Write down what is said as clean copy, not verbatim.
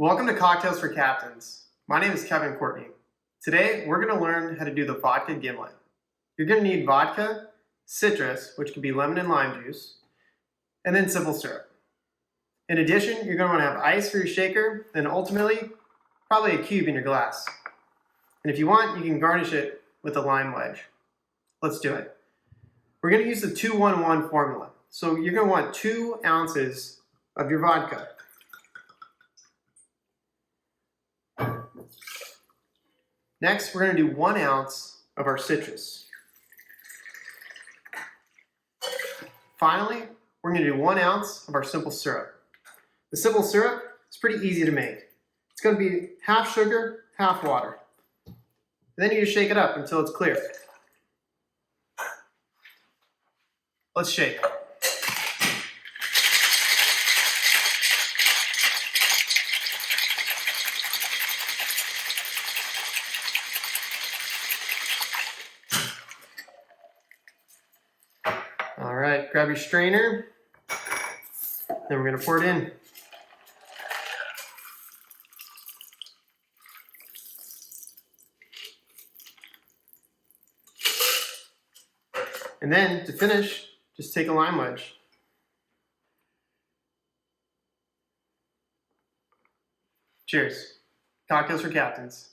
Welcome to Cocktails for Captains. My name is Kevin Courtney. Today, we're going to learn how to do the Vodka Gimlet. You're going to need vodka, citrus, which could be lemon and lime juice, and then simple syrup. In addition, you're going to want to have ice for your shaker, and ultimately, probably a cube in your glass. And if you want, you can garnish it with a lime wedge. Let's do it. We're going to use the 2-1-1 formula. So you're going to want 2 ounces of your vodka. Next, we're going to do 1 ounce of our citrus. Finally, we're going to do 1 ounce of our simple syrup. The simple syrup is pretty easy to make. It's going to be half sugar, half water. And then you just shake it up until it's clear. Let's shake. All right, grab your strainer. Then we're going to pour it in. And then to finish, just take a lime wedge. Cheers. Cocktails for Captains.